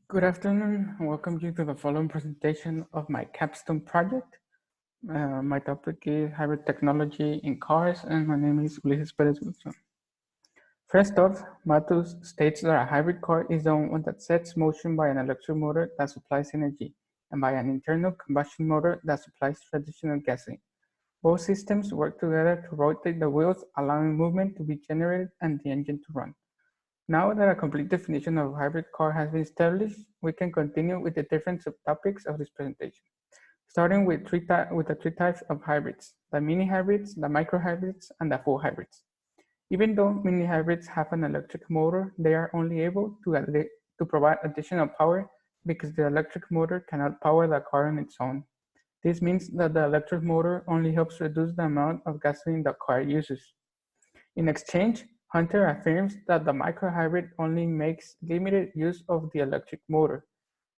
Good afternoon, and welcome you to the following presentation of my Capstone project. My topic is hybrid technology in cars, and my name is Ulises Pérez. First off, Matus states that a hybrid car is the one that sets motion by an electric motor that supplies energy and by an internal combustion motor that supplies traditional gasoline. Both systems work together to rotate the wheels, allowing movement to be generated and the engine to run. Now that a complete definition of hybrid car has been established, we can continue with the different subtopics of this presentation, starting with the three types of hybrids: the mini hybrids, the micro hybrids, and the full hybrids. Even though mini hybrids have an electric motor, they are only able to provide additional power because the electric motor cannot power the car on its own. This means that the electric motor only helps reduce the amount of gasoline the car uses. In exchange, Hunter affirms that the microhybrid only makes limited use of the electric motor.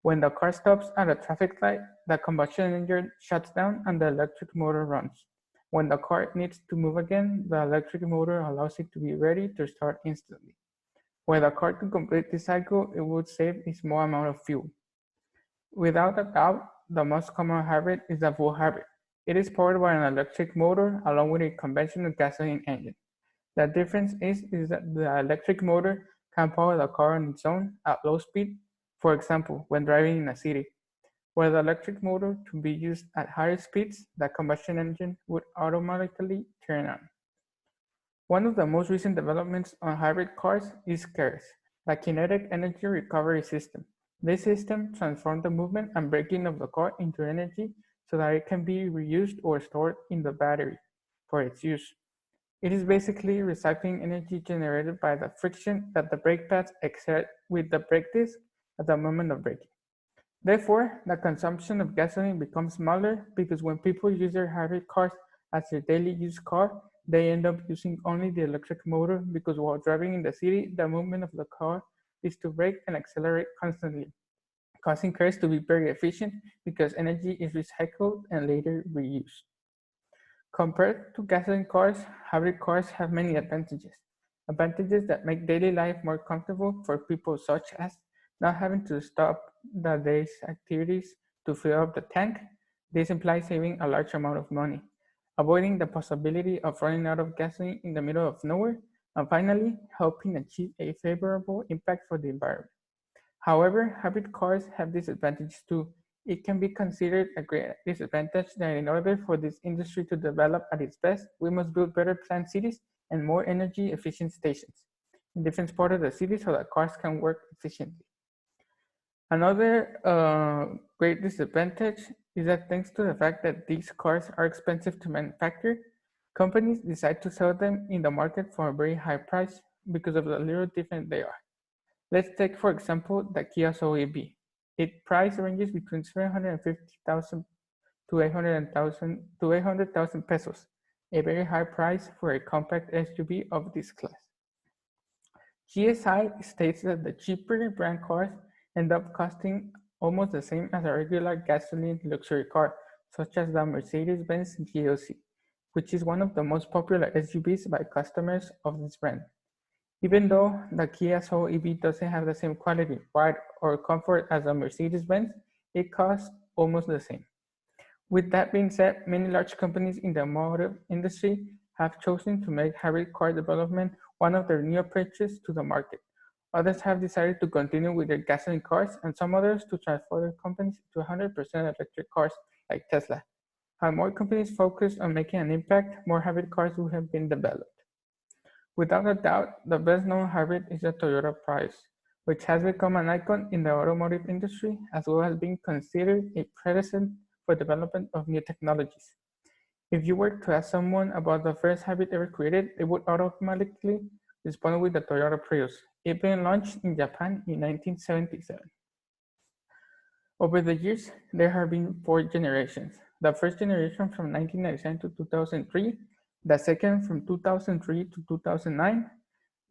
When the car stops at a traffic light, the combustion engine shuts down and the electric motor runs. When the car needs to move again, the electric motor allows it to be ready to start instantly. Were the car to complete this cycle, it would save a small amount of fuel. Without a doubt, the most common hybrid is the full hybrid. It is powered by an electric motor along with a conventional gasoline engine. The difference is that the electric motor can power the car on its own at low speed, for example, when driving in a city. Were the electric motor to be used at higher speeds, the combustion engine would automatically turn on. One of the most recent developments on hybrid cars is CARES, the Kinetic Energy Recovery System. This system transforms the movement and braking of the car into energy so that it can be reused or stored in the battery for its use. It is basically recycling energy generated by the friction that the brake pads exert with the brake disc at the moment of braking. Therefore, the consumption of gasoline becomes smaller because when people use their hybrid cars as their daily use car, they end up using only the electric motor because while driving in the city, the movement of the car is to brake and accelerate constantly, causing cars to be very efficient because energy is recycled and later reused. Compared to gasoline cars, hybrid cars have many advantages. Advantages that make daily life more comfortable for people such as not having to stop the day's activities to fill up the tank. This implies saving a large amount of money, avoiding the possibility of running out of gasoline in the middle of nowhere, and finally, helping achieve a favorable impact for the environment. However, hybrid cars have disadvantages too. It can be considered a great disadvantage that in order for this industry to develop at its best, we must build better planned cities and more energy efficient stations in different parts of the city so that cars can work efficiently. Another great disadvantage is that thanks to the fact that these cars are expensive to manufacture, companies decide to sell them in the market for a very high price because of the little different they are. Let's take, for example, the Kia Soul EV. Its price ranges between 750,000 to 800,000 pesos, a very high price for a compact SUV of this class. GSI states that the cheaper brand cars end up costing almost the same as a regular gasoline luxury car, such as the Mercedes-Benz GLC, which is one of the most popular SUVs by customers of this brand. Even though the Kia Soul EV doesn't have the same quality, ride, or comfort as a Mercedes-Benz, it costs almost the same. With that being said, many large companies in the automotive industry have chosen to make hybrid car development one of their new approaches to the market. Others have decided to continue with their gasoline cars, and some others to transform their companies to 100% electric cars like Tesla. As more companies focus on making an impact, more hybrid cars will have been developed. Without a doubt, the best-known hybrid is the Toyota Prius, which has become an icon in the automotive industry as well as being considered a precedent for development of new technologies. If you were to ask someone about the first hybrid ever created, they would automatically respond with the Toyota Prius. It being launched in Japan in 1977. Over the years, there have been 4 generations. The first generation from 1997 to 2003, the second from 2003 to 2009,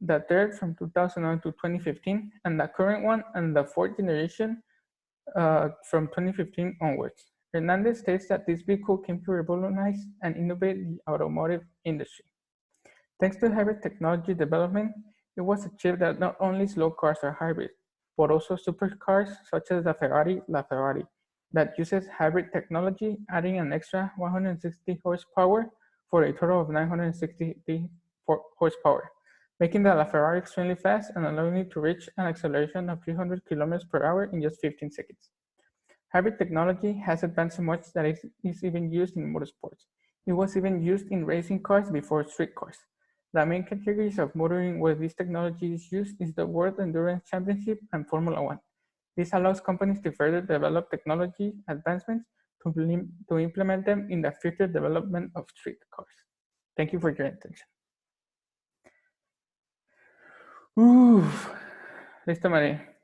the third from 2009 to 2015, and the current one and the fourth generation from 2015 onwards. Hernandez states that this vehicle came to revolutionize and innovate the automotive industry. Thanks to hybrid technology development, it was achieved that not only slow cars are hybrid, but also supercars such as the Ferrari LaFerrari that uses hybrid technology, adding an extra 160 horsepower for a total of 960 horsepower, making the LaFerrari extremely fast and allowing it to reach an acceleration of 300 kilometers per hour in just 15 seconds. Hybrid technology has advanced so much that it is even used in motorsports. It was even used in racing cars before street cars. The main categories of motoring where this technology is used is the World Endurance Championship and Formula One. This allows companies to further develop technology advancements to implement them in the future development of street cars. Thank you for your attention. Listo, María.